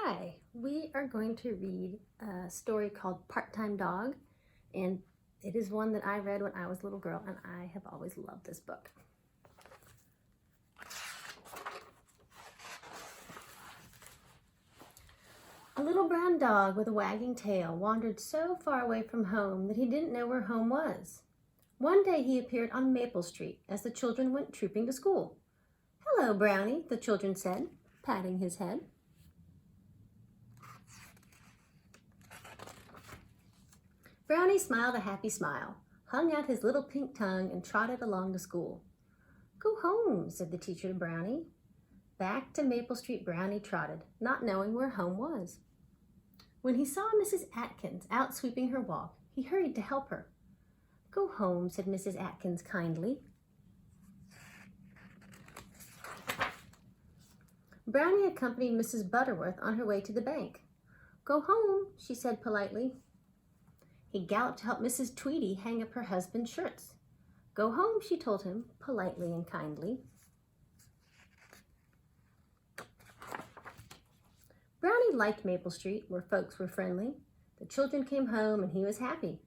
Hi, we are going to read a story called Part-Time Dog, and it is one that I read when I was a little girl, and I have always loved this book. A little brown dog with a wagging tail wandered so far away from home that he didn't know where home was. One day he appeared on Maple Street as the children went trooping to school. "Hello, Brownie," the children said, patting his head. Brownie smiled a happy smile, hung out his little pink tongue, and trotted along to school. "Go home," said the teacher to Brownie. Back to Maple Street Brownie trotted, not knowing where home was. When he saw Mrs. Atkins out sweeping her walk, he hurried to help her. "Go home," said Mrs. Atkins kindly. Brownie accompanied Mrs. Butterworth on her way to the bank. "Go home," she said politely. He galloped to help Mrs. Tweedy hang up her husband's shirts. "Go home," she told him, politely and kindly. Brownie liked Maple Street, where folks were friendly. The children came home and he was happy.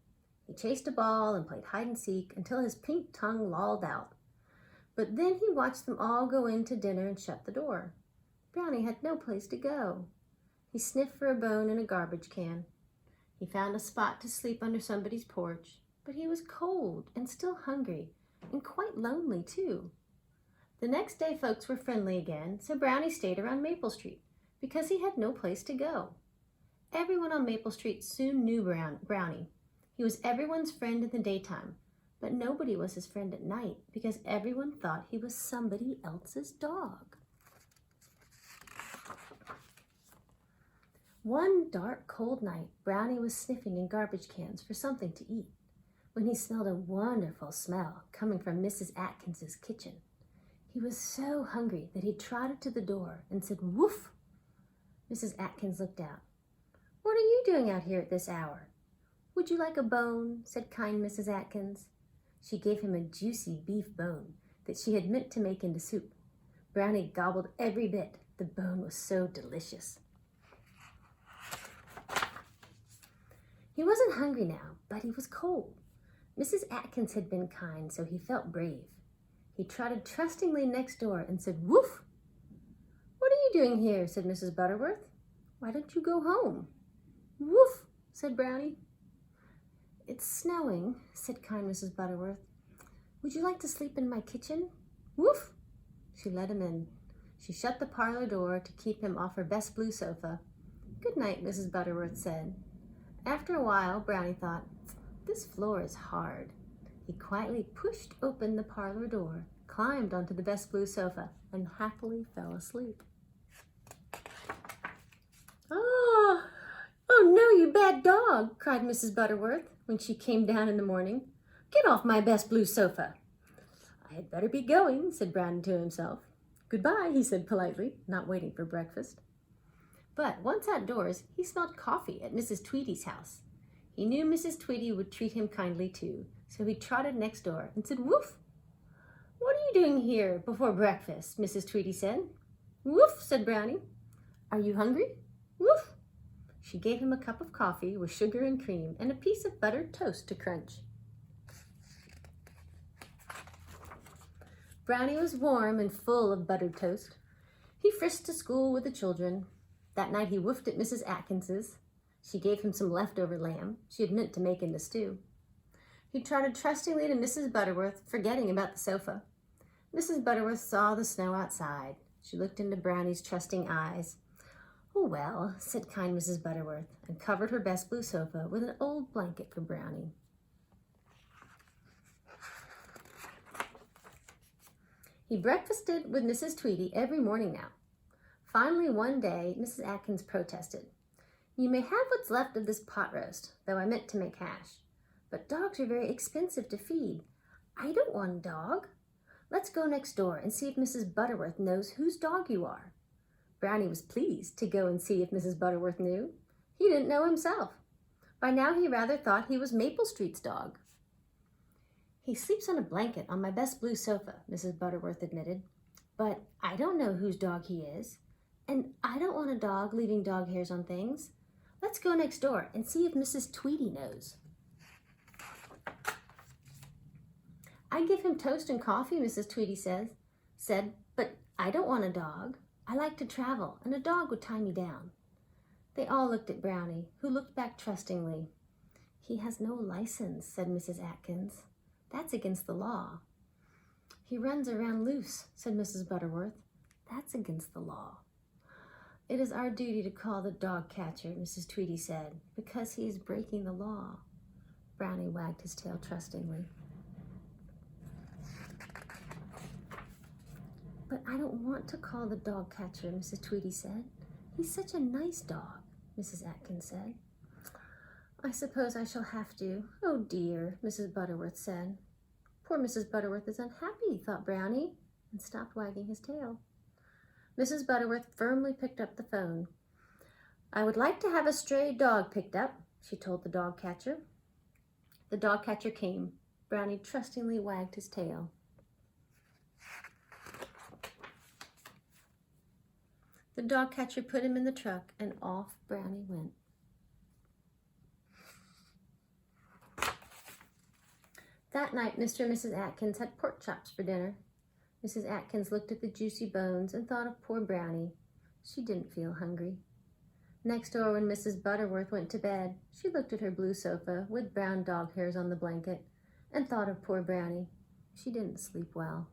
He chased a ball and played hide and seek until his pink tongue lolled out. But then he watched them all go in to dinner and shut the door. Brownie had no place to go. He sniffed for a bone in a garbage can. He found a spot to sleep under somebody's porch, but he was cold and still hungry and quite lonely too. The next day folks were friendly again, so Brownie stayed around Maple Street because he had no place to go. Everyone on Maple Street soon knew Brownie. He was everyone's friend in the daytime, but nobody was his friend at night because everyone thought he was somebody else's dog. One dark, cold night, Brownie was sniffing in garbage cans for something to eat when he smelled a wonderful smell coming from Mrs. Atkins's kitchen. He was so hungry that he trotted to the door and said, "Woof!" Mrs. Atkins looked out. "What are you doing out here at this hour?" "Would you like a bone?" said kind Mrs. Atkins. She gave him a juicy beef bone that she had meant to make into soup. Brownie gobbled every bit. The bone was so delicious. He wasn't hungry now, but he was cold. Mrs. Atkins had been kind, so he felt brave. He trotted trustingly next door and said, "Woof!" "What are you doing here?" said Mrs. Butterworth. "Why don't you go home?" "Woof!" said Brownie. "It's snowing," said kind Mrs. Butterworth. "Would you like to sleep in my kitchen?" "Woof!" She let him in. She shut the parlor door to keep him off her best blue sofa. "Good night," Mrs. Butterworth said. After a while, Brownie thought, "This floor is hard." He quietly pushed open the parlor door, climbed onto the best blue sofa, and happily fell asleep. "Oh, oh no, you bad dog!" cried Mrs. Butterworth when she came down in the morning. "Get off my best blue sofa." "I had better be going," said Brownie to himself. "Goodbye," he said politely, not waiting for breakfast. But once outdoors, he smelled coffee at Mrs. Tweedy's house. He knew Mrs. Tweedy would treat him kindly too, so he trotted next door and said, "Woof!" "What are you doing here before breakfast?" Mrs. Tweedy said. "Woof!" said Brownie. "Are you hungry?" "Woof!" She gave him a cup of coffee with sugar and cream and a piece of buttered toast to crunch. Brownie was warm and full of buttered toast. He frisked to school with the children. That night he woofed at Mrs. Atkins's. She gave him some leftover lamb she had meant to make into stew. He trotted trustingly to Mrs. Butterworth, forgetting about the sofa. Mrs. Butterworth saw the snow outside. She looked into Brownie's trusting eyes. "Oh well," said kind Mrs. Butterworth, and covered her best blue sofa with an old blanket for Brownie. He breakfasted with Mrs. Tweedy every morning now. Finally, one day, Mrs. Atkins protested. "You may have what's left of this pot roast, though I meant to make hash. But dogs are very expensive to feed. I don't want a dog. Let's go next door and see if Mrs. Butterworth knows whose dog you are." Brownie was pleased to go and see if Mrs. Butterworth knew. He didn't know himself. By now, he rather thought he was Maple Street's dog. "He sleeps on a blanket on my best blue sofa," Mrs. Butterworth admitted. "But I don't know whose dog he is. And I don't want a dog leaving dog hairs on things. Let's go next door and see if Mrs. Tweedy knows. I give him toast and coffee, Mrs. Tweedy said, but I don't want a dog. I like to travel, and a dog would tie me down. They all looked at Brownie, who looked back trustingly. He has no license, said Mrs. Atkins. That's against the law. He runs around loose, said Mrs. Butterworth. That's against the law. It is our duty to call the dog catcher, Mrs. Tweedy said, because he is breaking the law. Brownie wagged his tail trustingly. But I don't want to call the dog catcher, Mrs. Tweedy said. He's such a nice dog, Mrs. Atkins said. I suppose I shall have to. Oh dear, Mrs. Butterworth said. Poor Mrs. Butterworth is unhappy, thought Brownie, and stopped wagging his tail. Mrs. Butterworth firmly picked up the phone. I would like to have a stray dog picked up, she told the dog catcher. The dog catcher came. Brownie trustingly wagged his tail. The dog catcher put him in the truck, and off Brownie went. That night, Mr. and Mrs. Atkins had pork chops for dinner. Mrs. Atkins looked at the juicy bones and thought of poor Brownie. She didn't feel hungry. Next door, when Mrs. Butterworth went to bed, she looked at her blue sofa with brown dog hairs on the blanket and thought of poor Brownie. She didn't sleep well.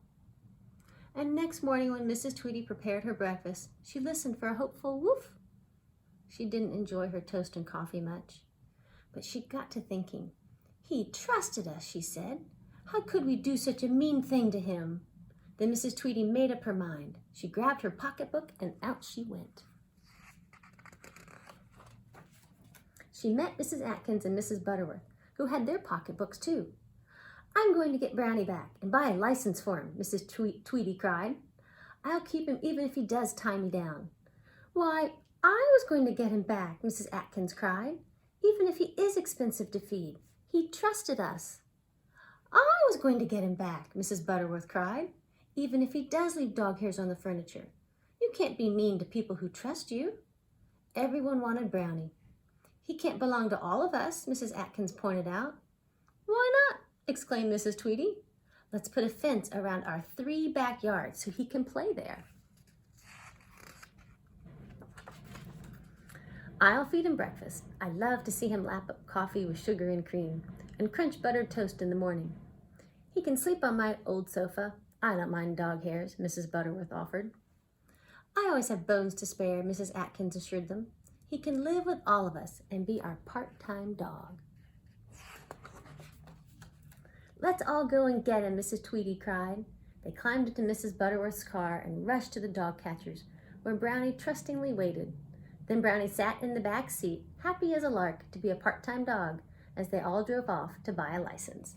And next morning, when Mrs. Tweedy prepared her breakfast, she listened for a hopeful woof. She didn't enjoy her toast and coffee much, but she got to thinking. He trusted us, she said. How could we do such a mean thing to him? Then Mrs. Tweedy made up her mind. She grabbed her pocketbook and out she went. She met Mrs. Atkins and Mrs. Butterworth, who had their pocketbooks too. I'm going to get Brownie back and buy a license for him, Mrs. Tweedy cried. I'll keep him even if he does tie me down. Why, I was going to get him back, Mrs. Atkins cried, even if he is expensive to feed. He trusted us. I was going to get him back, Mrs. Butterworth cried, even if he does leave dog hairs on the furniture. You can't be mean to people who trust you. Everyone wanted Brownie. He can't belong to all of us, Mrs. Atkins pointed out. Why not? Exclaimed Mrs. Tweedy. Let's put a fence around our 3 backyards so he can play there. I'll feed him breakfast. I love to see him lap up coffee with sugar and cream and crunch buttered toast in the morning. He can sleep on my old sofa. I don't mind dog hairs, Mrs. Butterworth offered. I always have bones to spare, Mrs. Atkins assured them. He can live with all of us and be our part-time dog. Let's all go and get him, Mrs. Tweedy cried. They climbed into Mrs. Butterworth's car and rushed to the dog catcher's, where Brownie trustingly waited. Then Brownie sat in the back seat, happy as a lark to be a part-time dog, as they all drove off to buy a license.